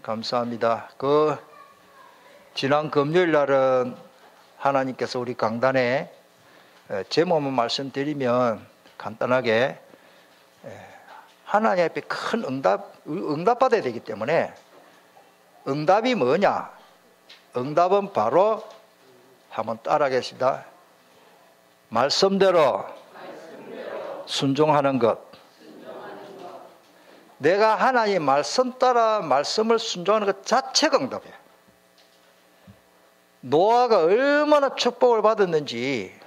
감사합니다. 지난 금요일 날은 하나님께서 우리 강단에 제목만 말씀드리면 간단하게 하나님 앞에 큰 응답받아야 되기 때문에 응답이 뭐냐? 응답은 바로 한번 따라하겠습니다. 말씀대로 순종하는 것. 내가 하나님 말씀 따라 말씀을 순종하는 것 자체가 응답이에요. 노아가 얼마나 축복을 받았는지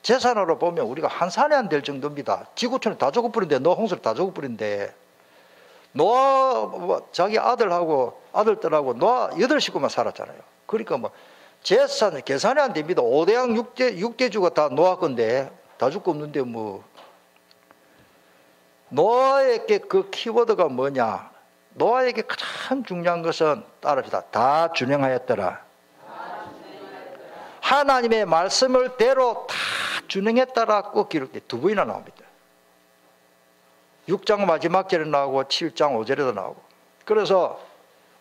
재산으로 보면 우리가 한 산에 안 될 정도입니다. 지구촌에 다 죽어버린데, 노아 홍수를 다 죽어버린데, 노아 자기 아들들하고 노아 8식구만 살았잖아요. 그러니까 재산 계산이 안 됩니다. 5대양 6대주가 다 노아 건데 다 죽고 없는데 노아에게 그 키워드가 뭐냐? 노아에게 가장 중요한 것은 따릅시다. 다 준행하였더라. 하나님의 말씀을 대로 다 준행했다라고 기록돼 2번이나 나옵니다. 6장 마지막 절에 나오고 7장 5절에도 나오고. 그래서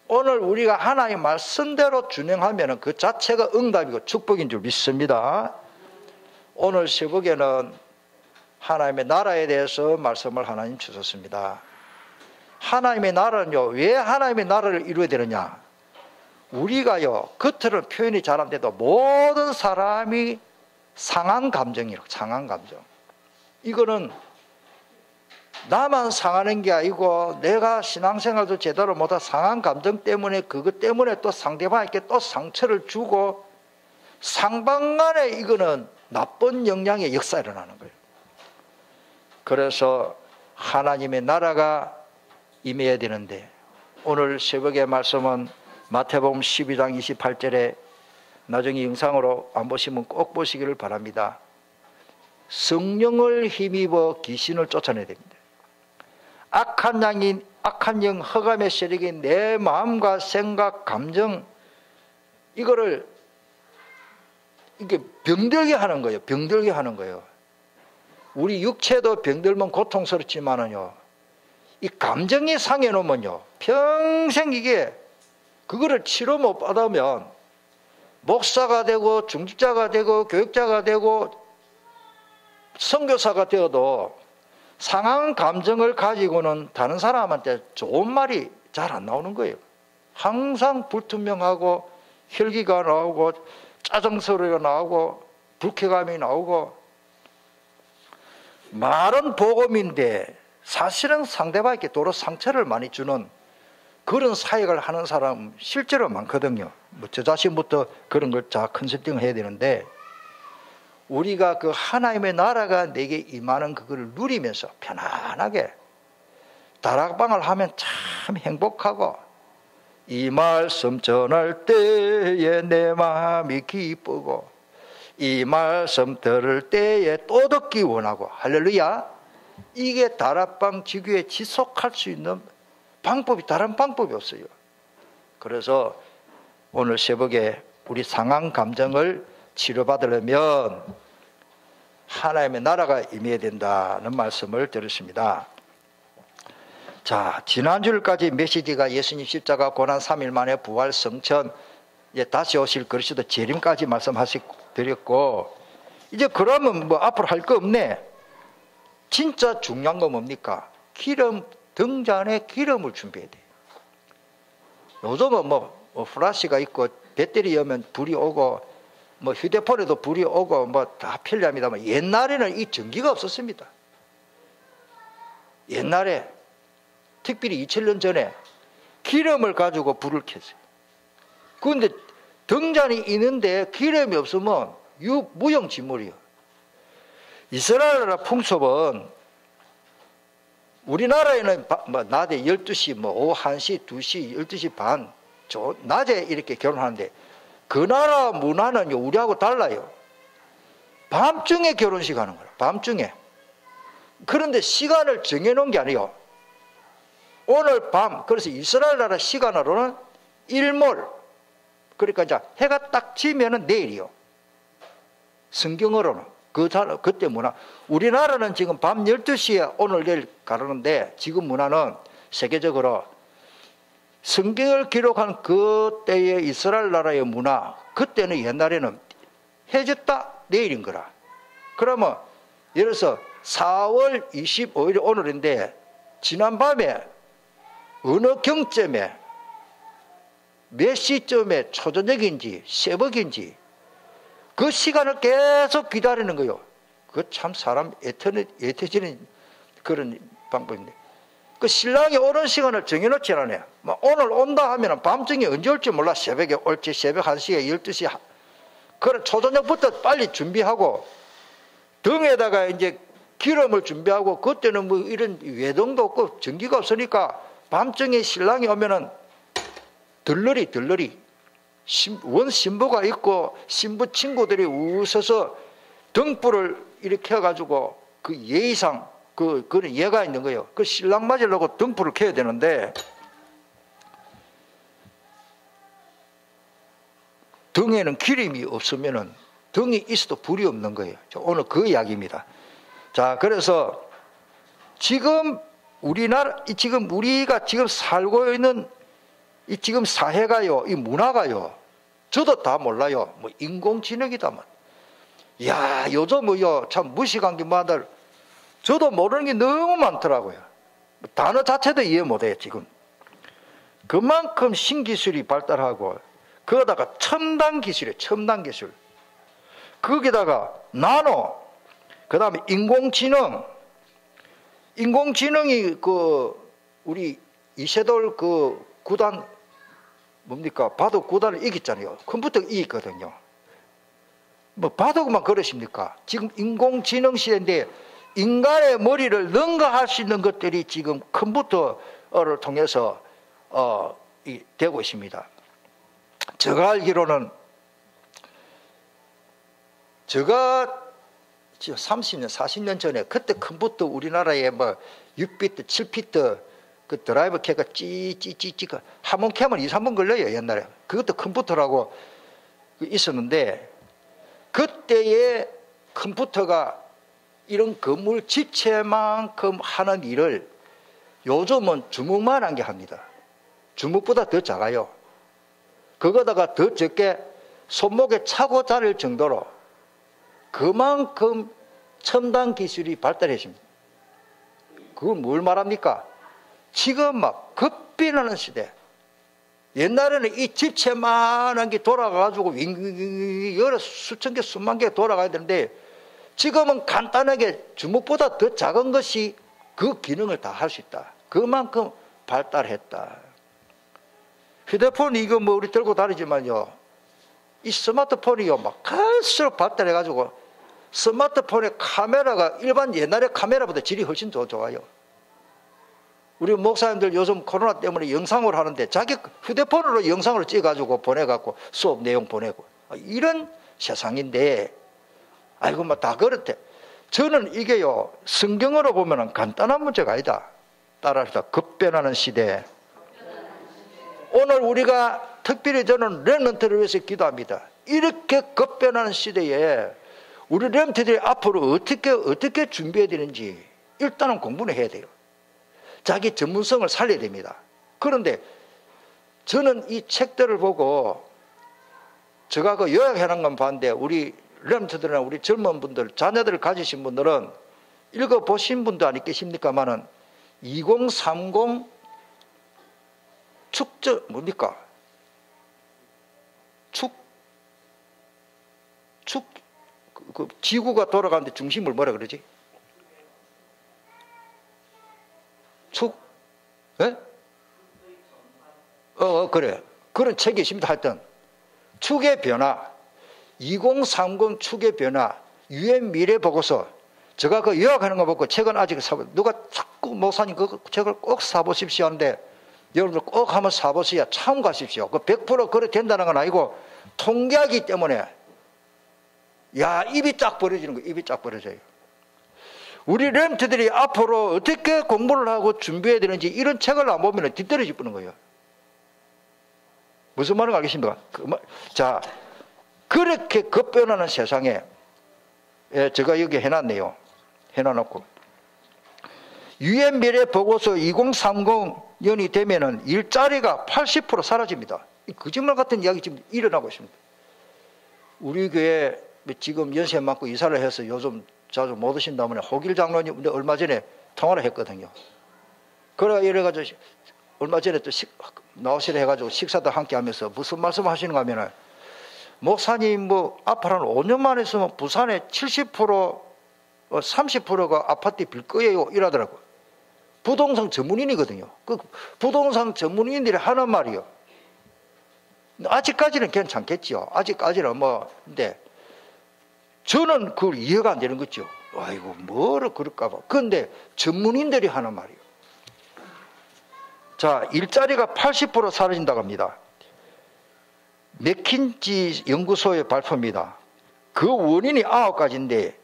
오늘 우리가 하나님 말씀대로 준행하면 그 자체가 응답이고 축복인 줄 믿습니다. 오늘 새벽에는 하나님의 나라에 대해서 말씀을 하나님 주셨습니다. 하나님의 나라는요, 왜 하나님의 나라를 이루어야 되느냐? 우리가요, 겉으로는 표현이 잘 안 돼도 모든 사람이 상한 감정이라고, 상한 감정. 이거는 나만 상하는 게 아니고 내가 신앙생활도 제대로 못한 상한 감정 때문에 그것 때문에 또 상대방에게 또 상처를 주고 상방간에 이거는 나쁜 영향의 역사가 일어나는 거예요. 그래서 하나님의 나라가 임해야 되는데 오늘 새벽의 말씀은 마태복음 12장 28절에 나중에 영상으로 안 보시면 꼭 보시기를 바랍니다. 성령을 힘입어 귀신을 쫓아내야 됩니다. 악한 영 흑암의 세력이 내 마음과 생각, 감정 이거를 이게 병들게 하는 거예요. 병들게 하는 거예요. 우리 육체도 병들면 고통스럽지만은요, 이 감정이 상해 놓으면요, 평생 이게 그거를 치료 못 받으면 목사가 되고 중직자가 되고 교육자가 되고 선교사가 되어도 상한 감정을 가지고는 다른 사람한테 좋은 말이 잘 안 나오는 거예요. 항상 불투명하고 혈기가 나오고 짜증소리가 나오고 불쾌감이 나오고 말은 복음인데 사실은 상대방에게 도로 상처를 많이 주는 그런 사역을 하는 사람 실제로 많거든요. 저 자신부터 그런 걸 다 컨설팅을 해야 되는데 우리가 그 하나님의 나라가 내게 임하는 그걸 누리면서 편안하게 다락방을 하면 참 행복하고 이 말씀 전할 때에 내 마음이 기쁘고 이 말씀 들을 때에 또 듣기 원하고 할렐루야. 이게 다락방 지교에 지속할 수 있는 방법이 다른 방법이 없어요. 그래서 오늘 새벽에 우리 상한 감정을 치료받으려면 하나님의 나라가 임해야 된다는 말씀을 드렸습니다. 자, 지난주일까지 메시지가 예수님 십자가 고난 3일 만에 부활 성천 다시 오실 그리스도 재림까지 말씀드렸고 이제 그러면 앞으로 할 거 없네. 진짜 중요한 건 뭡니까? 등잔에 기름을 준비해야 돼. 요즘은 플라시가 있고 배터리 여면 불이 오고 휴대폰에도 불이 오고 다 편리합니다만 옛날에는 이 전기가 없었습니다. 옛날에 특별히 2000년 전에 기름을 가지고 불을 켰어요. 그런데 등잔이 있는데 기름이 없으면 무용지물이요. 이스라엘 나라 풍습은 우리나라에는 낮에 12시, 오후 1시, 2시, 12시 반, 낮에 이렇게 결혼하는데 그 나라 문화는 우리하고 달라요. 밤중에 결혼식 하는 거예요. 밤중에. 그런데 시간을 정해놓은 게 아니에요. 오늘 밤, 그래서 이스라엘 나라 시간으로는 일몰. 그러니까 이제 해가 딱 지면은 내일이요. 성경으로는. 그때 문화. 우리나라는 지금 밤 12시에 오늘 내일 가르는데 지금 문화는 세계적으로 성경을 기록한 그때의 이스라엘 나라의 문화, 그때는 옛날에는 해졌다 내일인 거라. 그러면 예를 들어서 4월 25일 오늘인데 지난밤에 어느 경점에 몇 시쯤에 초저녁인지 새벽인지 그 시간을 계속 기다리는 거요. 그 참 사람 애터지는 그런 방법인데, 그 신랑이 오는 시간을 정해놓지 않아요. 오늘 온다 하면 밤중에 언제 올지 몰라. 새벽에 올지, 새벽 1시에 12시. 그런 초저녁부터 빨리 준비하고 등에다가 이제 기름을 준비하고, 그때는 뭐 이런 외동도 없고 전기가 없으니까 밤중에 신랑이 오면은 들러리 원 신부가 있고 신부 친구들이 웃어서 등불을 이렇게 해가지고 그 예의상 그런 예가 있는 거예요. 그 신랑 맞으려고 등불을 켜야 되는데 등에는 기름이 없으면은 등이 있어도 불이 없는 거예요. 오늘 그 이야기입니다. 자, 그래서 지금 우리가 지금 살고 있는 이 지금 사회가요, 이 문화가요, 저도 다 몰라요. 뭐 인공지능이다. 야, 요즘 뭐요, 참 무식한 게 많다. 저도 모르는 게 너무 많더라고요. 단어 자체도 이해 못해요, 지금. 그만큼 신기술이 발달하고, 거기다가 첨단 기술이에요, 첨단 기술. 거기다가 나노, 그 다음에 인공지능. 인공지능이 우리 이세돌 구단, 뭡니까? 바둑 구단을 이겼잖아요. 컴퓨터가 이겼거든요. 뭐 바둑만 그러십니까? 지금 인공지능 시대인데 인간의 머리를 능가할 수 있는 것들이 지금 컴퓨터를 통해서 되고 있습니다. 제가 알기로는 제가 30년, 40년 전에 그때 컴퓨터 우리나라에 뭐 6비트, 7비트 그 드라이버 캐가 찌찌찌찌 한 번 캐면 2, 3번 걸려요, 옛날에. 그것도 컴퓨터라고 있었는데, 그때의 컴퓨터가 이런 건물 지체만큼 하는 일을 요즘은 주먹만한 게 합니다. 주먹보다 더 작아요. 그거다가 더 적게 손목에 차고 자를 정도로 그만큼 첨단 기술이 발달했습니다. 그건 뭘 말합니까? 지금 막 급변하는 시대. 옛날에는 이 집체만한 게 돌아가가지고 여러 수천 개, 수만 개 돌아가야 되는데, 지금은 간단하게 주먹보다 더 작은 것이 그 기능을 다 할 수 있다. 그만큼 발달했다. 휴대폰 이거 뭐 우리 들고 다니지만요, 이 스마트폰이요 막 갈수록 발달해가지고 스마트폰의 카메라가 일반 옛날의 카메라보다 질이 훨씬 더 좋아요. 우리 목사님들 요즘 코로나 때문에 영상으로 하는데 자기 휴대폰으로 영상을 찍어가지고 보내갖고 수업 내용 보내고, 이런 세상인데, 아이고 뭐 다 그렇대. 저는 이게요, 성경으로 보면은 간단한 문제가 아니다. 따라서 급변하는 시대. 오늘 우리가 특별히 저는 렘넌트를 위해서 기도합니다. 이렇게 급변하는 시대에 우리 렘넌트들이 앞으로 어떻게 준비해야 되는지 일단은 공부는 해야 돼요. 자기 전문성을 살려야 됩니다. 그런데 저는 이 책들을 보고 제가 그 요약해놓은 건 봤는데, 우리 렘넌트들이나 우리 젊은 분들, 자녀들을 가지신 분들은 읽어보신 분도 아니 계십니까만은 2030 뭡니까? 지구가 돌아가는데 중심을 뭐라 그러지? 예? 그래. 그런 책이 있습니다. 하여튼 축의 변화, 2030 축의 변화, UN 미래 보고서. 제가 그 요약하는 거 보고 책은 아직 누가 자꾸 목사님 그 책을 꼭 사보십시오 하는데, 여러분들 꼭 한번 사보셔야 참고하십시오. 그 100% 그래 된다는 건 아니고 통계하기 때문에, 야, 입이 쫙 벌어지는 거예요. 입이 쫙 벌어져요. 우리 렘트들이 앞으로 어떻게 공부를 하고 준비해야 되는지 이런 책을 안 보면 뒤떨어질 뻔한 거예요. 무슨 말인지 알겠습니까? 자, 그렇게 급변하는 세상에 제가 여기 해놨네요. 해놔놓고 UN 미래 보고서 2030 년이 되면은 일자리가 80% 사라집니다. 거짓말 같은 이야기 지금 일어나고 있습니다. 우리 교회 지금 연세 많고 이사를 해서 요즘 자주 못 오신다면 호길 장로님 얼마 전에 통화를 했거든요. 그래 이래가지고 얼마 전에 또 나오시라 해가지고 식사도 함께 하면서 무슨 말씀 하시는가 하면은 목사님 뭐 앞으로 한 5년만 했으면 부산에 70% 30%가 아파트 빌 거예요 이러더라고요. 부동산 전문인이거든요. 그 부동산 전문인들이 하는 말이요. 아직까지는 괜찮겠죠. 아직까지는 뭐 근데 저는 그걸 이해가 안 되는 거죠. 아이고 뭐를 그럴까 봐. 그런데 전문인들이 하는 말이요. 자, 일자리가 80% 사라진다고 합니다. 맥킨지 연구소의 발표입니다. 그 원인이 9가지인데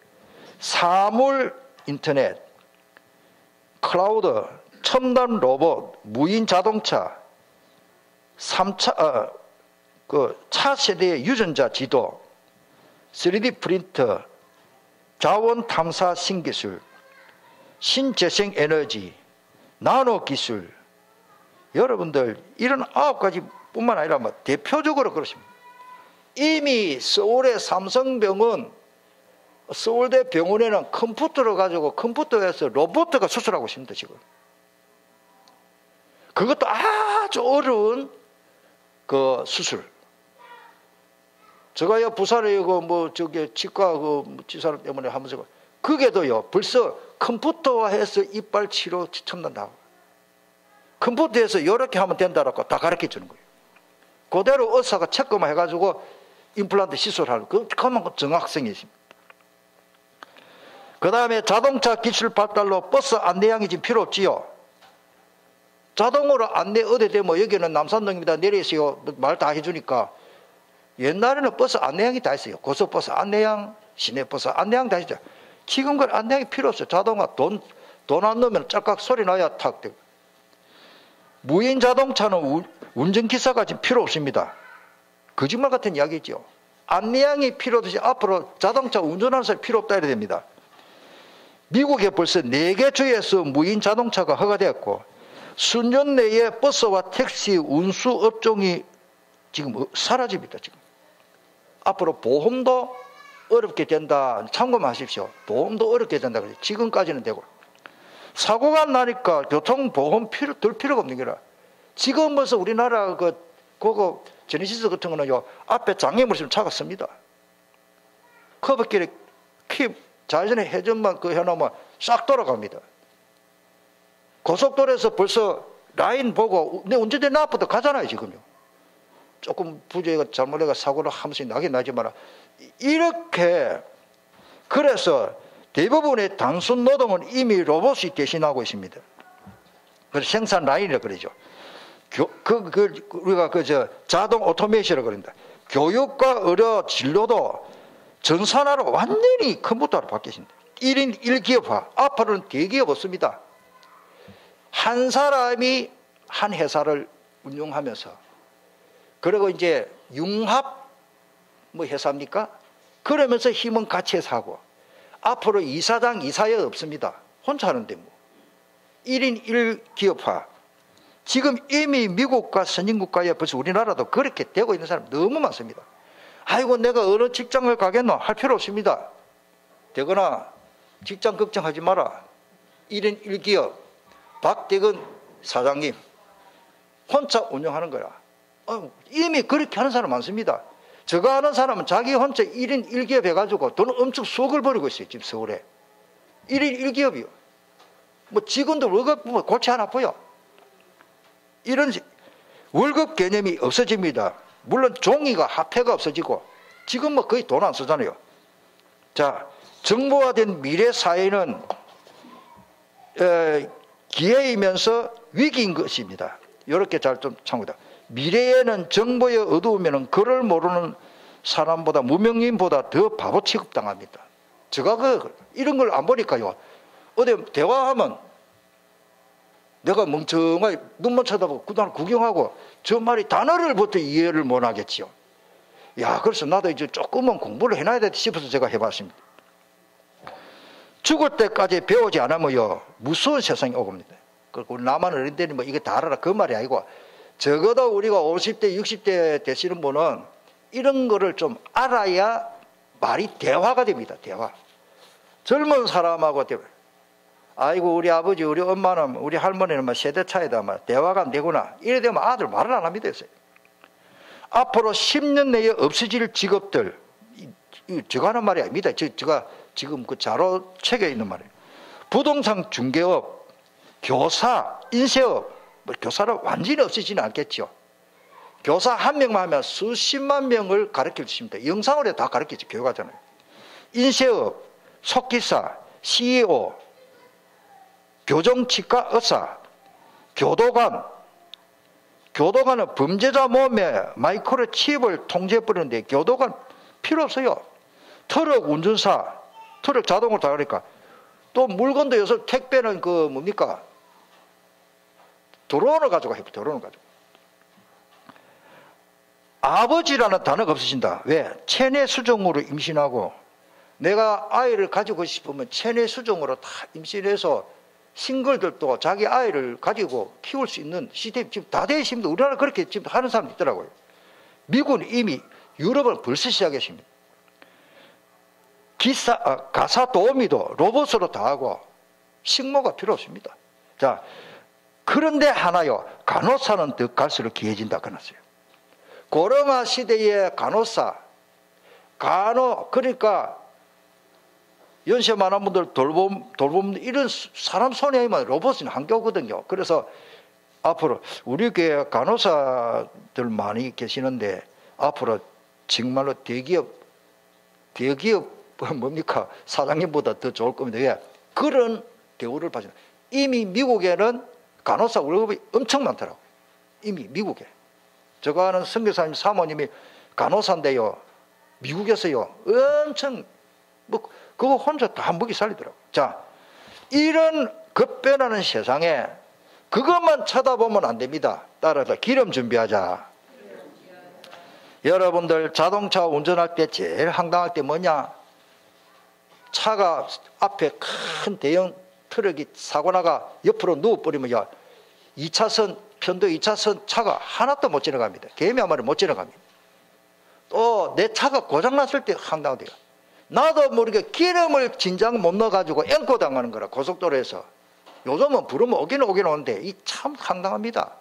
사물 인터넷, 클라우드, 첨단 로봇, 무인 자동차, 3차 차세대의 유전자 지도, 3D 프린터, 자원 탐사 신기술, 신재생 에너지, 나노 기술. 여러분들 이런 9가지 뿐만 아니라 뭐 대표적으로 그렇습니다. 이미 서울의 삼성병원, 서울대 병원에는 컴퓨터를 가지고 컴퓨터에서 로봇가 수술하고 있습니다, 지금. 그것도 아주 어려운 그 수술. 제가요, 부산에 치과 치사 때문에 하면서, 그게도요, 벌써 컴퓨터화해서 이빨 치료 첨단다고. 컴퓨터에서 이렇게 하면 된다라고 다 가르쳐 주는 거예요. 그대로 의사가 체크만 해가지고 임플란트 시술하는 그만큼 정확성이 있습니다. 그 다음에 자동차 기술 발달로 버스 안내양이 지금 필요 없지요. 자동으로 안내 어디 되면 여기는 남산동입니다. 내리세요. 말 다 해주니까. 옛날에는 버스 안내양이 다 있어요. 고속버스 안내양, 시내버스 안내양 다 있죠. 지금 그 안내양이 필요 없어요. 자동화 돈 안 넣으면 짤깍 소리 나야 탁 되고. 무인 자동차는 운전기사가 지금 필요 없습니다. 거짓말 같은 이야기죠. 안내양이 필요 없듯이 앞으로 자동차 운전하는 사람이 필요 없다 이래 됩니다. 미국에 벌써 4개 주에서 무인 자동차가 허가되었고 수년 내에 버스와 택시 운수 업종이 지금 사라집니다. 지금 앞으로 보험도 어렵게 된다. 참고하십시오. 보험도 어렵게 된다. 지금까지는 되고 사고가 나니까 교통보험 들 필요가 없는 게라. 지금 벌써 우리나라 그거 제네시스 같은 거는요, 앞에 장애물 있으면 차가 씁니다. 커브길에 좌회전에 회전만 해놓으면 싹 돌아갑니다. 고속도로에서 벌써 라인 보고 내 운전대 나부터 가잖아요, 지금요. 조금 부재가 잘못해가 사고를 한 번씩 나긴 나지만 이렇게 그래서 대부분의 단순 노동은 이미 로봇이 대신하고 있습니다. 그래서 생산 라인이라고 그러죠. 우리가 자동 오토메이션이라고 그럽니다. 교육과 의료 진료도 전산화로 완전히 컴퓨터로 바뀌었습니다. 1인 1기업화. 앞으로는 대기업 없습니다. 한 사람이 한 회사를 운영하면서 그리고 이제 융합 회사입니까? 그러면서 힘은 같이 해서 하고 앞으로 이사장, 이사회 없습니다. 혼자 하는데 뭐. 1인 1기업화. 지금 이미 미국과 선진국가에 벌써 우리나라도 그렇게 되고 있는 사람 너무 많습니다. 아이고 내가 어느 직장을 가겠노? 할 필요 없습니다. 되거나 직장 걱정하지 마라. 1인 1기업 박대근 사장님 혼자 운영하는 거야. 이미 그렇게 하는 사람 많습니다. 저거 하는 사람은 자기 혼자 1인 1기업 해가지고 돈 엄청 수억을 벌이고 있어요. 지금 서울에. 1인 1기업이요. 뭐 직원들 월급 보면 골치 안 아파요. 이런 월급 개념이 없어집니다. 물론 종이가 화폐가 없어지고 지금 뭐 거의 돈 안 쓰잖아요. 자, 정보화된 미래 사회는 기회이면서 위기인 것입니다. 이렇게 잘 좀 참고다. 미래에는 정보에 어두우면 그를 모르는 사람보다 무명인보다 더 바보 취급당합니다. 제가 이런 걸 안 보니까요. 어디 대화하면 내가 멍청하게 눈만 쳐다보고 그다음 구경하고 저 말이 단어를부터 이해를 못 하겠지요. 야, 그래서 나도 이제 조금은 공부를 해놔야 돼 싶어서 제가 해봤습니다. 죽을 때까지 배우지 않으면요 무서운 세상이 오겁니다. 그리고 나만 어린데니 뭐 이게 다 알아라 그 말이 아니고, 적어도 우리가 50대 60대 되시는 분은 이런 거를 좀 알아야 말이 대화가 됩니다. 대화. 젊은 사람하고 아이고 우리 아버지 우리 엄마는 우리 할머니는 뭐 세대 차이다 막 대화가 안 되구나 이래 되면 아들 말을 안 합니다. 앞으로 10년 내에 없어질 직업들, 제가 하는 말이 아닙니다. 제가 지금 그 자료책에 있는 말이에요. 부동산 중개업, 교사, 인쇄업, 뭐 교사는 완전히 없어지지는 않겠죠. 교사 한 명만 하면 수십만 명을 가르쳐 주십니다. 영상으로 다 가르치죠. 교육하잖아요. 인쇄업, 속기사, CEO, 교정치과 의사, 교도관. 교도관은 범죄자 몸에 마이크로칩을 통제해버리는데 교도관 필요 없어요. 트럭 운전사, 트럭 자동으로 다 그러니까. 또 물건도 요새 택배는 그 뭡니까? 드론을 가지고 해요. 드론을 가지고. 아버지라는 단어가 없어진다. 왜? 체내 수정으로 임신하고, 내가 아이를 가지고 싶으면 체내 수정으로 다 임신해서 싱글들도 자기 아이를 가지고 키울 수 있는 시스템이 지금 다 되어 있습니다. 우리나라 그렇게 지금 하는 사람도 있더라고요. 미국은 이미, 유럽은 벌써 시작했습니다. 가사 도우미도 로봇으로 다 하고 식모가 필요 없습니다. 자, 그런데 하나요. 간호사는 더 갈수록 귀해진다 그랬어요. 고령화 시대의 간호사, 그러니까 연세 많은 분들 돌봄 이런 사람 손에 하면 로봇은 한계거든요. 그래서 앞으로 우리 교회 간호사들 많이 계시는데 앞으로 정말로 대기업 뭡니까? 사장님보다 더 좋을 겁니다. 왜? 그런 대우를 받는. 이미 미국에는 간호사 월급이 엄청 많더라고요. 이미 미국에. 제가 아는 선교사님 사모님이 간호사인데요. 미국에서요. 엄청 그거 혼자 다 먹이 살리더라고요. 자, 이런 급변하는 세상에 그것만 쳐다보면 안 됩니다. 따라서 기름 준비하자. 여러분들 자동차 운전할 때 제일 황당할 때 뭐냐? 차가 앞에 큰 대형 트럭이 사고 나가 옆으로 누워버리면 2차선 편도 2차선 차가 하나도 못 지나갑니다. 개미 한 마리 못 지나갑니다. 또 내 차가 고장났을 때 황당해요. 나도 모르게 기름을 진작 못 넣어가지고 앵코 당하는 거라. 고속도로에서. 요즘은 부르면 오긴 오는데 이 참 황당합니다.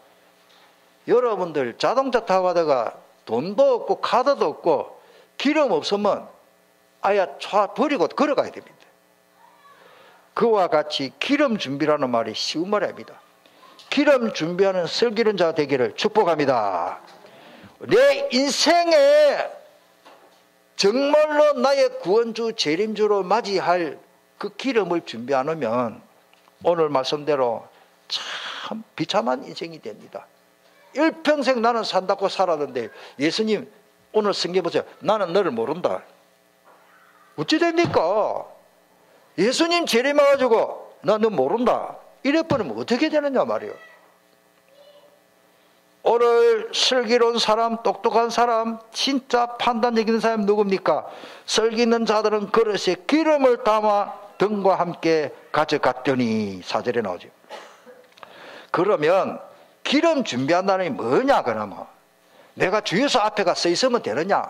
여러분들 자동차 타고 가다가 돈도 없고 카드도 없고 기름 없으면 아예 차 버리고 걸어가야 됩니다. 그와 같이 기름 준비라는 말이 쉬운 말이 아닙니다. 기름 준비하는 슬기로운 자 되기를 축복합니다. 내 인생에 정말로 나의 구원주 재림주로 맞이할 그 기름을 준비 안 하면 오늘 말씀대로 참 비참한 인생이 됩니다. 일평생 나는 산다고 살았는데 예수님 오늘 성경 보세요. 나는 너를 모른다. 어찌 됩니까? 예수님 재림해가지고 나 너 모른다. 이래버리면 어떻게 되느냐 말이에요. 오늘 슬기로운 사람, 똑똑한 사람, 진짜 판단력 있는 사람 누굽니까? 슬기 있는 자들은 그릇에 기름을 담아 등과 함께 가져갔더니 4절에 나오죠. 그러면 기름 준비한다는 게 뭐냐 그러면 내가 주유소 앞에가 서 있으면 되느냐?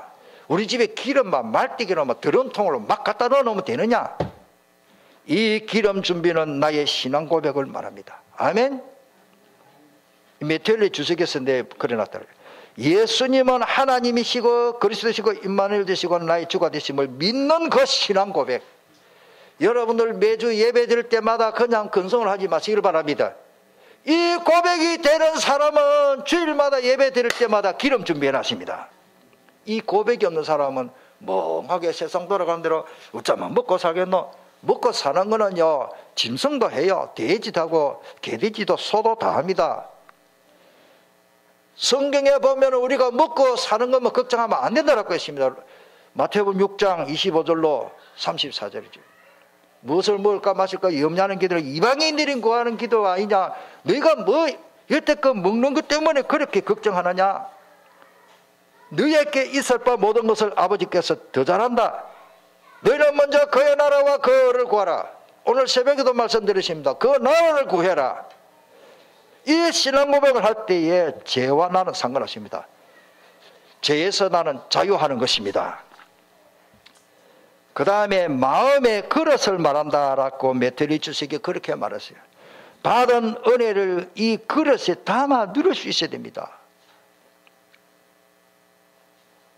우리 집에 기름만 말띠기로 드럼통으로 막 갖다 넣어놓으면 되느냐? 이 기름 준비는 나의 신앙 고백을 말합니다. 아멘. 메텔리 주석에서 그려놨다. 예수님은 하나님이시고 그리스도시고 임마누엘 되시고 나의 주가 되심을 믿는 그 신앙 고백. 여러분들 매주 예배 드릴 때마다 그냥 근성을 하지 마시길 바랍니다. 이 고백이 되는 사람은 주일마다 예배 드릴 때마다 기름 준비해 놨습니다. 이 고백이 없는 사람은 멍하게 세상 돌아가는 대로 어쩌면 먹고 살겠노? 먹고 사는 거는요, 짐승도 해요. 돼지도 하고 개돼지도 소도 다 합니다. 성경에 보면 우리가 먹고 사는 것만 걱정하면 안 된다고 했습니다. 마태복음 6장 25절로 34절이죠. 무엇을 먹을까 마실까 염려하는 기도를 이방인들이 구하는 기도가 아니냐? 너희가 뭐 여태껏 먹는 것 때문에 그렇게 걱정하느냐? 너희에게 있을 바 모든 것을 아버지께서 더 잘한다. 너희는 먼저 그의 나라와 그를 구하라. 오늘 새벽에도 말씀드렸습니다. 그 나라를 구해라. 이 신앙 고백을 할 때에 죄와 나는 상관없습니다. 죄에서 나는 자유하는 것입니다. 그 다음에 마음의 그릇을 말한다라고 메트리 주석이 그렇게 말했어요. 받은 은혜를 이 그릇에 담아 누릴 수 있어야 됩니다.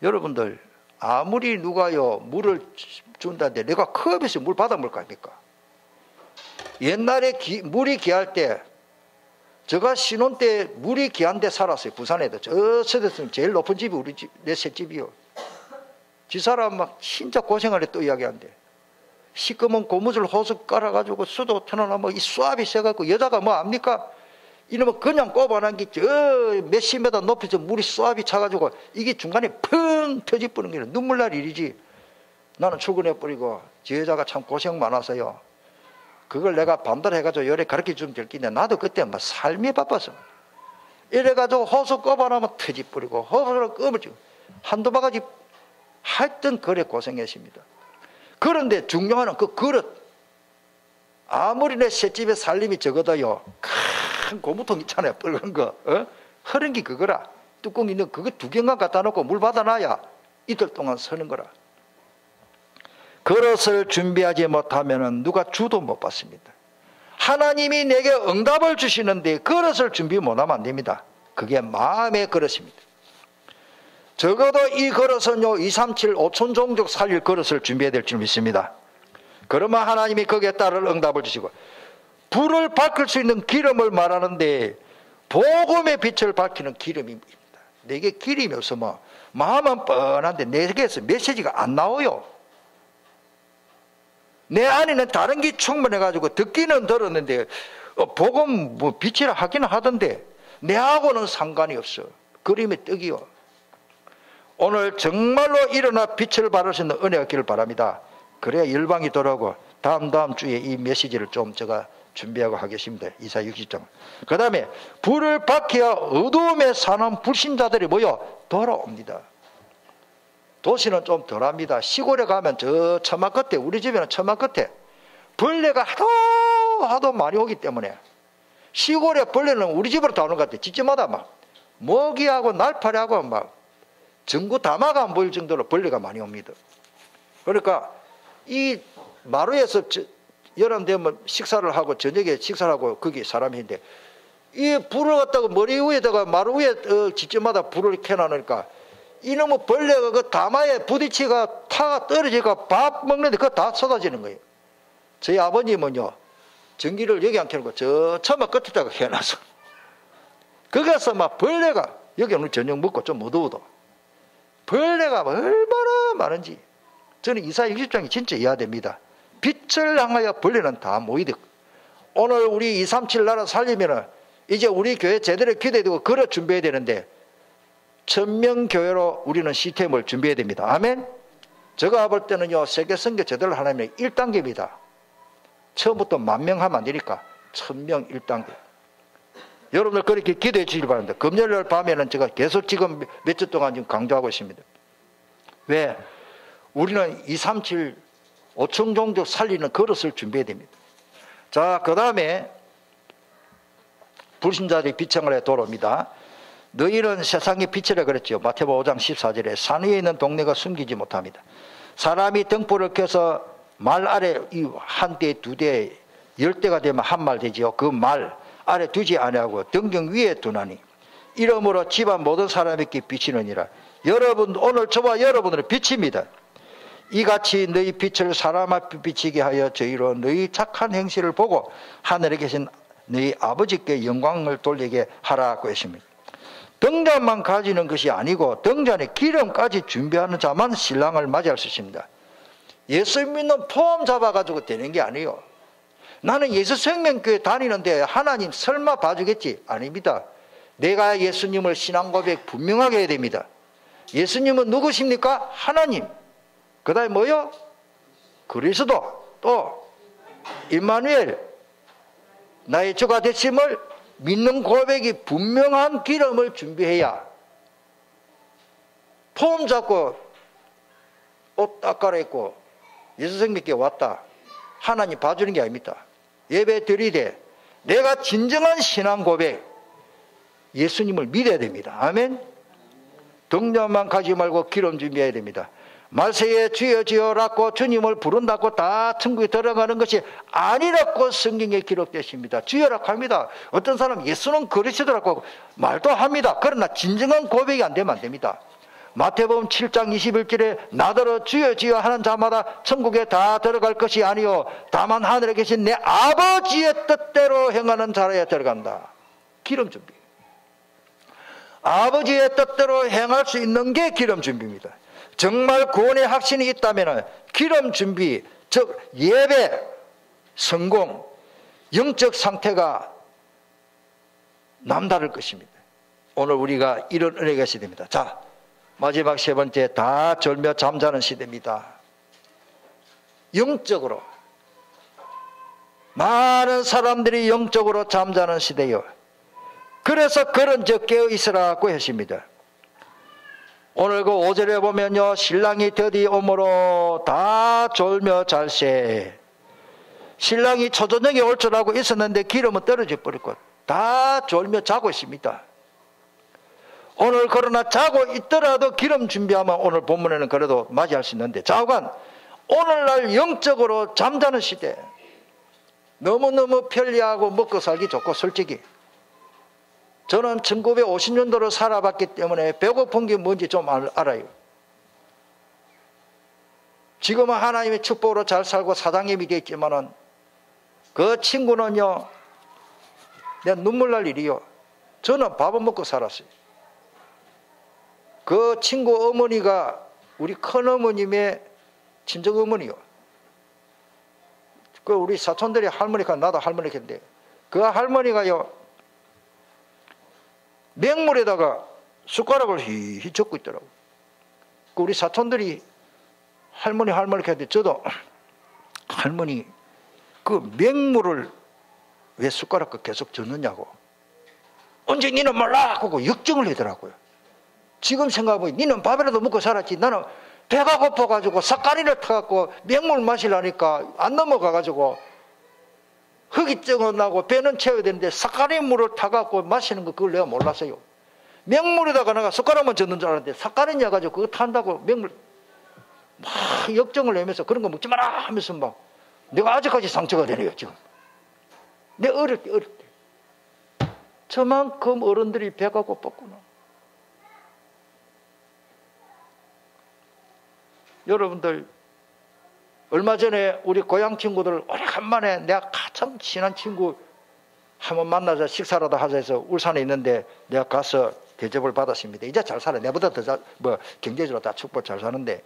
여러분들, 아무리 누가요 물을 준다는데 내가 컵에서 물 받아 먹을 거 아닙니까? 옛날에 물이 귀할 때, 제가 신혼 때 물이 귀한 데 살았어요. 부산에도. 저 서대에서 제일 높은 집이 우리 집, 내 새집이요. 지사람 막 진짜 고생을 했다 이야기한대. 시꺼먼 고무줄 호수 깔아가지고 수도 터널하면 이 수압이 세갖고 여자가 뭐 압니까? 이러면 그냥 꼽아놓은 게 저 몇십 미터 높이서 물이 수압이 차가지고 이게 중간에 펑 터지뿌는 게 눈물 날 일이지. 나는 출근해버리고 저 여자가 참 고생 많아서요. 그걸 내가 반대로 해가지고 요래 가르쳐 주면 될 텐데 나도 그때 막 삶이 바빠서 이래가지고 호수 꼽아놓으면 터지뿌리고 호수를 끄면 한두 바가지 하여튼 그래 고생했습니다. 그런데 중요한 그 그릇. 아무리 내 셋집에 살림이 적어도요 큰 고무통 있잖아요. 빨간 거 흐른 게 그거라. 뚜껑 있는 그거 2개만 갖다 놓고 물 받아놔야 이틀 동안 서는 거라. 그릇을 준비하지 못하면 누가 주도 못 받습니다. 하나님이 내게 응답을 주시는데 그릇을 준비 못하면 안 됩니다. 그게 마음의 그릇입니다. 적어도 이 그릇은요 237 5천 종족 살릴 그릇을 준비해야 될 줄 믿습니다. 그러면 하나님이 거기에 따른 응답을 주시고, 불을 밝힐 수 있는 기름을 말하는데 복음의 빛을 밝히는 기름입니다. 내게 기름이 없으면 마음은 뻔한데 내게서 메시지가 안 나와요. 내 안에는 다른 게 충분해가지고 듣기는 들었는데 복음 뭐 빛이라 하기는 하던데 내하고는 상관이 없어. 그림의 떡이요. 오늘 정말로 일어나 빛을 발할 수 있는 은혜가 있기를 바랍니다. 그래야 열방이 돌아오고 다음 주에 이 메시지를 좀 제가 준비하고 하겠습니다. 이사야 60장. 그 다음에 불을 밝혀야 어두움에 사는 불신자들이 모여 돌아옵니다. 도시는 좀 덜합니다. 시골에 가면 저 처마 끝에, 우리 집에는 처마 끝에 벌레가 하도 많이 오기 때문에 시골에 벌레는 우리 집으로 다 오는 것 같아요. 집집마다 막 모기하고 날파리하고 막 전구 다마가 안 보일 정도로 벌레가 많이 옵니다. 그러니까 이 마루에서 여름 되면 식사를 하고 저녁에 식사를 하고 거기 사람이 있는데 이 불을 갖다가 머리 위에다가 마루 위에 집집마다 불을 켜놔놓으니까 이놈의 벌레가 그 다마에 부딪히가 타가 떨어지가 밥 먹는데 그거 다 쏟아지는 거예요. 저희 아버님은요 전기를 여기 안 켜놓고 저 처마 끝에다가 켜놔서 거기서 막 벌레가 여기 오늘 저녁 먹고 좀 어두워도 벌레가 얼마나 많은지 저는 이사야 60장이 진짜 이해됩니다. 빛을 향하여 벌레는 다 모이듯 오늘 우리 237 나라 살리면은 이제 우리 교회 제대로 기도해야 되고 그릇 준비해야 되는데 1000명 교회로 우리는 시스템을 준비해야 됩니다. 아멘. 제가 볼 때는요 세계 선교 제대로 하려면 1단계입니다. 처음부터 10,000명 하면 안 되니까 1000명 1단계. 여러분들 그렇게 기도해 주시기 바랍니다. 금요일 밤에는 제가 계속 지금 몇 주 동안 지금 강조하고 있습니다. 왜? 우리는 237 5천 종족 살리는 그릇을 준비해야 됩니다. 자, 그 다음에 불신자들이 빛을 해 돌아옵니다. 너희는 세상의 빛이라 그랬죠. 마태복음 5장 14절에 산 위에 있는 동네가 숨기지 못합니다. 사람이 등불을 켜서 말 아래 한 대, 두 대, 10대가 되면 한 말 되지요. 그 말 아래 두지 아니하고 등경 위에 두나니 이러므로 집안 모든 사람에게 비치느니라. 여러분 오늘 저와 여러분들은 빛입니다. 이같이 너희 빛을 사람 앞에 비치게 하여 저희로 너희 착한 행실을 보고 하늘에 계신 너희 아버지께 영광을 돌리게 하라고 했습니다. 등잔만 가지는 것이 아니고 등잔에 기름까지 준비하는 자만 신랑을 맞이할 수 있습니다. 예수 믿는 포함 잡아가지고 되는 게 아니에요. 나는 예수 생명교회 다니는데 하나님 설마 봐주겠지? 아닙니다. 내가 예수님을 신앙 고백 분명하게 해야 됩니다. 예수님은 누구십니까? 하나님. 그 다음에 뭐요? 그리스도. 또 임마누엘. 나의 주가 되심을 믿는 고백이 분명한 기름을 준비해야 폼 잡고 옷 딱 갈아입고 예수 생명교회 왔다. 하나님 봐주는 게 아닙니다. 예배 드리되 내가 진정한 신앙 고백 예수님을 믿어야 됩니다. 아멘. 덕념만 가지 말고 기름 준비해야 됩니다. 말세에 주여 주여라고 주님을 부른다고 다 천국에 들어가는 것이 아니라고 성경에 기록되십니다. 주여라고 합니다. 어떤 사람 예수는 그리스도라고 말도 합니다. 그러나 진정한 고백이 안 되면 안 됩니다. 마태복음 7장 21절에 나더러 주여 주여 하는 자마다 천국에 다 들어갈 것이 아니요 다만 하늘에 계신 내 아버지의 뜻대로 행하는 자라야 들어간다. 기름 준비. 아버지의 뜻대로 행할 수 있는 게 기름 준비입니다. 정말 구원의 확신이 있다면 기름 준비, 즉 예배, 성공, 영적 상태가 남다를 것입니다. 오늘 우리가 이런 은혜가 있어야 됩니다. 자, 마지막 세 번째, 다 졸며 잠자는 시대입니다. 영적으로 많은 사람들이 영적으로 잠자는 시대요. 그래서 그런 적 깨어 있으라고 하십니다. 오늘 그 5절에 보면요, 신랑이 드디 오므로 다 졸며 잘세. 신랑이 초저녁에 올 줄 알고 있었는데 기름은 떨어져 버렸고 다 졸며 자고 있습니다. 오늘 그러나 자고 있더라도 기름 준비하면 오늘 본문에는 그래도 맞이할 수 있는데, 좌우간 오늘날 영적으로 잠자는 시대, 너무너무 편리하고 먹고 살기 좋고, 솔직히 저는 1950년도로 살아봤기 때문에 배고픈 게 뭔지 좀 알아요. 지금은 하나님의 축복으로 잘 살고 사장님이 됐지만은 그 친구는요, 내가 눈물 날 일이요. 저는 밥은 먹고 살았어요. 그 친구 어머니가 우리 큰어머님의 친정 어머니요. 그 우리 사촌들이 할머니가, 나도 할머니인데 그 할머니가요, 맹물에다가 숟가락을 휘휘 젓고 있더라고요. 그 우리 사촌들이 할머니 했는데 저도 할머니 그 맹물을 왜 숟가락을 계속 젓느냐고, 언제 니는 몰라 하고 역정을 하더라고요. 지금 생각해보니 니는 밥이라도 먹고 살았지, 나는 배가 고파가지고 삿가리를 타갖고 맹물 마시려니까 안 넘어가가지고 허기증은 나고 배는 채워야 되는데 삿가리 물을 타갖고 마시는 거 그걸 내가 몰랐어요. 맹물에다가 내가 숟가락만 젓는 줄 알았는데 삿가리냐 가지고 그거 탄다고 맹물 막 역정을 내면서 그런 거 먹지 마라 하면서 막 내가 아직까지 상처가 되네요 지금. 내 어릴 때 저만큼 어른들이 배가 고팠구나. 여러분들, 얼마 전에 우리 고향 친구들 오래간만에 내가 가장 친한 친구 한번 만나자 식사라도 하자 해서 울산에 있는데 내가 가서 대접을 받았습니다. 이제 잘 살아. 내보다 더 잘, 경제적으로 다 축복 잘 사는데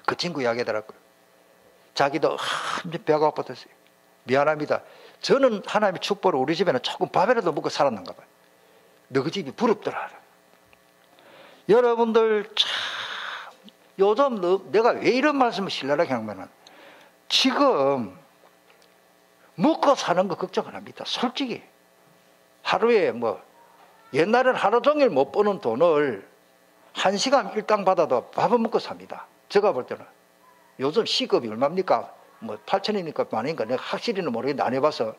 그 친구 이야기하더라고요. 자기도 배가 고팠어요. 미안합니다. 저는 하나님의 축복으로 우리 집에는 조금 밥이라도 먹고 살았는가 봐요. 너희 집이 부럽더라. 여러분들 참 요즘 내가 왜 이런 말씀을 신랄하게 하냐면 지금 먹고 사는 거 걱정 안 합니다. 솔직히 하루에 옛날에는 하루 종일 못 버는 돈을 1시간 일당 받아도 밥은 먹고 삽니다. 제가 볼 때는 요즘 시급이 얼마입니까? 8,000원이니까 만원이니까 내가 확실히는 모르겠는데 안 해봐서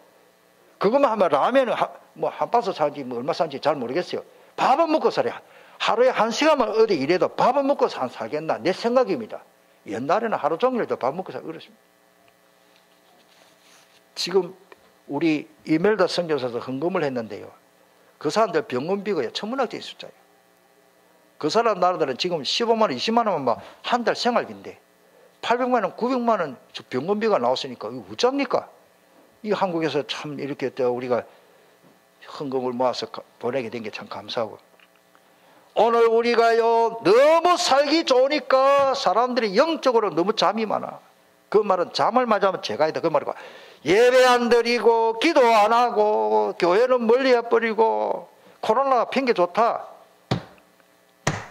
그것만 하면 라면은 한 바스 사지 얼마 사는지 잘 모르겠어요. 밥은 먹고 살아야. 하루에 1시간만 어디 일해도 밥은 먹고 살겠나 내 생각입니다. 옛날에는 하루 종일도 밥 먹고 살기 어렵습니다. 지금 우리 이멜다 선교사에서 헌금을 했는데요, 그 사람들 병원비가 천문학적인 숫자예요. 그 사람 나라들은 지금 15만 원, 20만 원만 한 달 생활비인데 800만 원, 900만 원 병원비가 나왔으니까 이거 어쩝니까? 이 한국에서 참 이렇게 우리가 헌금을 모아서 보내게 된 게 참 감사하고, 오늘 우리가요 너무 살기 좋으니까 사람들이 영적으로 너무 잠이 많아. 그 말은 잠을 맞으면 제가 해야 돼. 그 말이고 예배 안 드리고 기도 안 하고 교회는 멀리 해버리고 코로나가 핑계 좋다.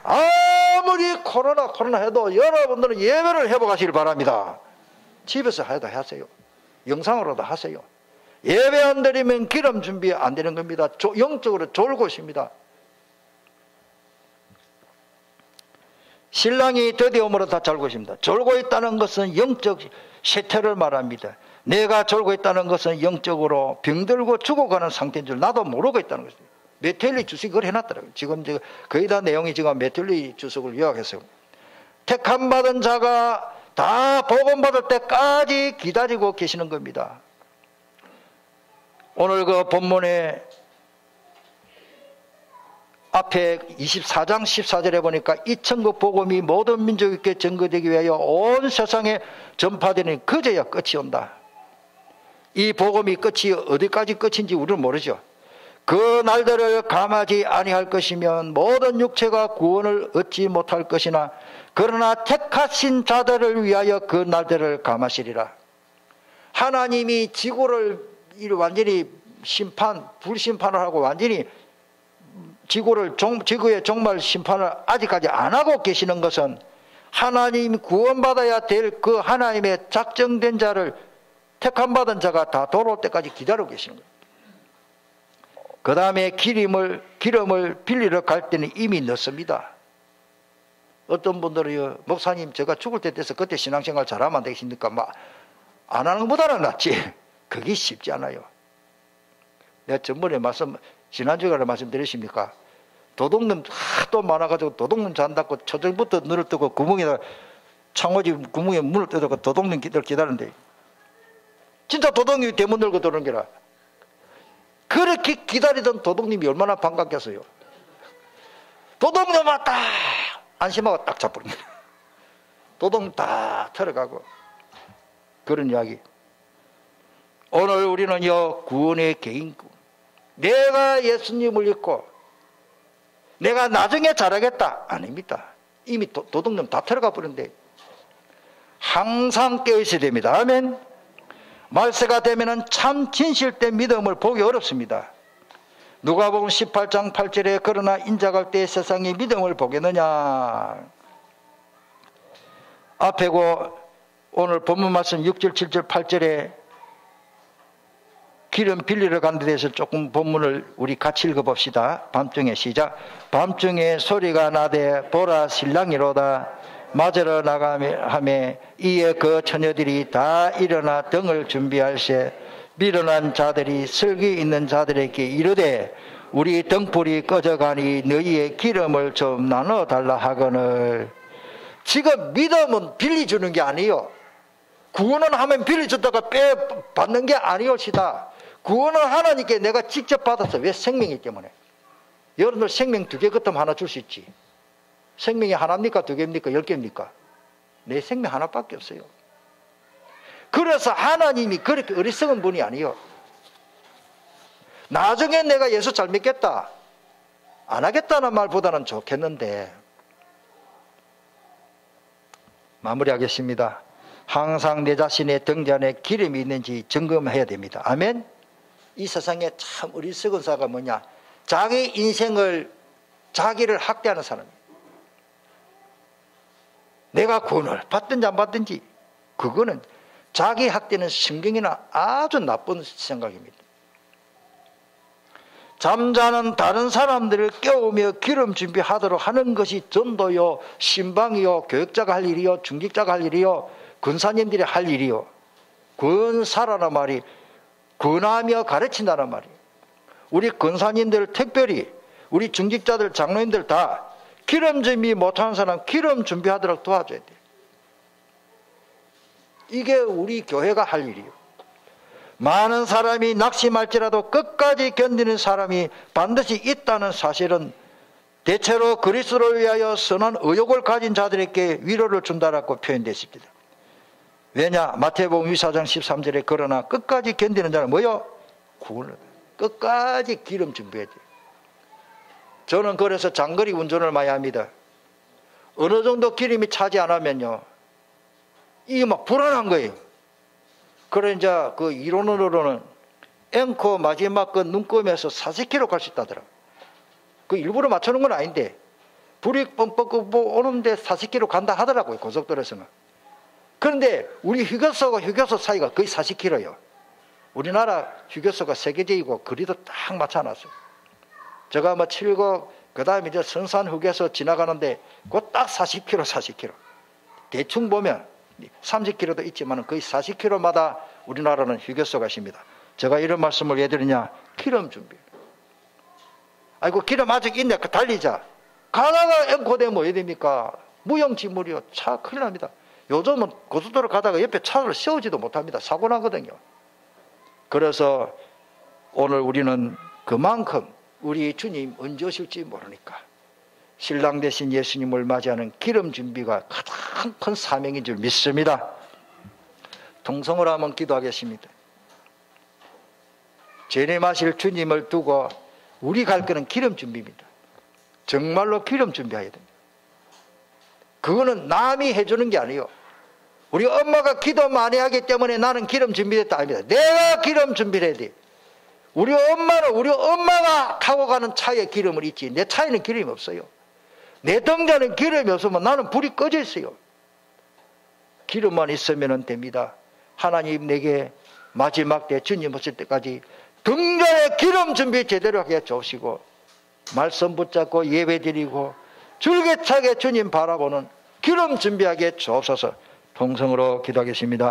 아무리 코로나 해도 여러분들은 예배를 회복하시길 바랍니다. 집에서 해도 하세요. 영상으로도 하세요. 예배 안 드리면 기름 준비 안 되는 겁니다. 영적으로 졸고 있습니다. 신랑이 드디어 오므로 다 졸고 있습니다. 졸고 있다는 것은 영적 쇠퇴를 말합니다. 내가 졸고 있다는 것은 영적으로 병들고 죽어가는 상태인 줄 나도 모르고 있다는 것입니다. 메텔리 주석이 그걸 해놨더라고요. 지금 거의 다 내용이 지금 메텔리 주석을 요약해서 택함 받은 자가 다 복음 받을 때까지 기다리고 계시는 겁니다. 오늘 그 본문에 앞에 24장 14절에 보니까 이 천국 복음이 모든 민족에게 전거되기 위하여 온 세상에 전파되는 그제야 끝이 온다. 이 복음이 끝이 어디까지 끝인지 우리는 모르죠. 그 날들을 감하지 아니할 것이면 모든 육체가 구원을 얻지 못할 것이나 그러나 택하신 자들을 위하여 그 날들을 감하시리라. 하나님이 지구를 완전히 불심판을 하고 완전히 지구의 종말 심판을 아직까지 안 하고 계시는 것은 하나님이 구원받아야 될 그 하나님의 작정된 자를 택함받은 자가 다 돌아올 때까지 기다리고 계시는 거예요. 그 다음에 기름을 빌리러 갈 때는 이미 늦습니다. 어떤 분들은 목사님 제가 죽을 때 돼서 그때 신앙생활 잘하면 안 되겠습니까? 안 하는 것보다는 낫지. 그게 쉽지 않아요. 내가 전번에 지난주에 말씀드렸습니까? 도둑놈 하도 많아가지고 도둑놈 잔다고 초절부터 눈을 뜨고 구멍에다 창호지 구멍에 문을 뜯어서 도둑놈들 기다리는데 진짜 도둑님이 대문 열고 들어오는 게라. 그렇게 기다리던 도둑님이 얼마나 반갑겠어요. 도둑놈 왔다 안심하고 딱 잡버립니다. 도둑 딱 털어가고. 그런 이야기. 오늘 우리는요 구원의 개인구, 내가 예수님을 믿고 내가 나중에 잘하겠다 아닙니다. 이미 도둑놈 다 털어가 버렸는데 항상 깨어있어야 됩니다. 아멘. 말세가 되면은 참 진실된 믿음을 보기 어렵습니다. 누가복음 18장 8절에 그러나 인자갈 때 세상의 믿음을 보겠느냐. 앞에고 오늘 본문 말씀 6절 7절 8절에 기름 빌리러 간 데 대해서 조금 본문을 우리 같이 읽어봅시다. 밤중에 시작. 밤중에 소리가 나되 보라 신랑이로다 맞으러 나가매 이에 그 처녀들이 다 일어나 등을 준비할세 미련한 자들이 슬기 있는 자들에게 이르되 우리 등불이 꺼져가니 너희의 기름을 좀 나눠달라 하거늘. 지금 믿음은 빌려주는 게 아니에요. 구원은 하면 빌려줬다가 빼받는 게 아니옵시다. 구원은 하나님께 내가 직접 받았어. 왜? 생명이기 때문에. 여러분들 생명 2개 같으면 하나 줄 수 있지. 생명이 하나입니까? 2개입니까? 10개입니까? 내 생명 하나밖에 없어요. 그래서 하나님이 그렇게 어리석은 분이 아니에요. 나중에 내가 예수 잘 믿겠다 안 하겠다는 말보다는 좋겠는데. 마무리하겠습니다. 항상 내 자신의 등잔에 기름이 있는지 점검해야 됩니다. 아멘. 이 세상에 참 어리석은 사가 뭐냐, 자기 인생을 자기를 학대하는 사람이에요. 내가 구원을 받든지 안 받든지 그거는 자기 학대는 성경이나 아주 나쁜 생각입니다. 잠자는 다른 사람들을 깨우며 기름 준비하도록 하는 것이 전도요, 신방이요, 교육자가 할 일이요, 중직자가 할 일이요, 권사님들이 할 일이요. 권사라는 말이 권하며 가르친다는 말이에요. 우리 권사님들 특별히 우리 중직자들 장로님들 다 기름 준비 못하는 사람 기름 준비하도록 도와줘야 돼요. 이게 우리 교회가 할 일이에요. 많은 사람이 낙심할지라도 끝까지 견디는 사람이 반드시 있다는 사실은 대체로 그리스도를 위하여 선한 의욕을 가진 자들에게 위로를 준다라고 표현됐습니다. 왜냐? 마태복음 24장 13절에 그러나 끝까지 견디는 자는 뭐요? 구원을. 끝까지 기름 준비해야 돼요. 저는 그래서 장거리 운전을 많이 합니다. 어느 정도 기름이 차지 않으면요, 이게 막 불안한 거예요. 그래 이제 그 이론으로는 앵커 마지막 그 눈금에서 40km 갈 수 있다더라고요. 그 일부러 맞추는 건 아닌데 불이 뻥뻥 오는데 40km 간다 하더라고요, 고속도로에서는. 그런데 우리 휴게소가 휴게소 사이가 거의 40km예요. 우리나라 휴게소가 세계적이고 거리도 딱 맞춰놨어요. 제가 뭐 칠곡 그 다음에 이제 선산 휴게소 지나가는데 그 딱 40km 40km. 대충 보면 30km도 있지만 거의 40km마다 우리나라는 휴게소가 있습니다. 제가 이런 말씀을 왜 드리냐? 기름 준비. 아이고 기름 아직 있네. 달리자. 가다가 앵코되면 어디 됩니까? 무용지물이요. 차 큰일 납니다. 요즘은 고속도로 가다가 옆에 차를 세우지도 못합니다. 사고 나거든요. 그래서 오늘 우리는 그만큼 우리 주님 언제 오실지 모르니까 신랑 대신 예수님을 맞이하는 기름 준비가 가장 큰 사명인 줄 믿습니다. 통성으로 한번 기도하겠습니다. 재림하실 주님을 두고 우리 갈 거는 기름 준비입니다. 정말로 기름 준비해야 됩니다. 그거는 남이 해주는 게 아니에요. 우리 엄마가 기도 많이 하기 때문에 나는 기름 준비됐다 아닙니다. 내가 기름 준비를 해야 돼. 우리 엄마는 우리 엄마가 타고 가는 차에 기름을 있지 내 차에는 기름이 없어요. 내 등잔에 기름이 없으면 나는 불이 꺼져 있어요. 기름만 있으면 됩니다. 하나님 내게 마지막 때 주님 오실 때까지 등잔에 기름 준비 제대로 하게 주시고 말씀 붙잡고 예배드리고 줄기차게 주님 바라보는 기름 준비하게 주옵소서. 통성으로 기도하겠습니다.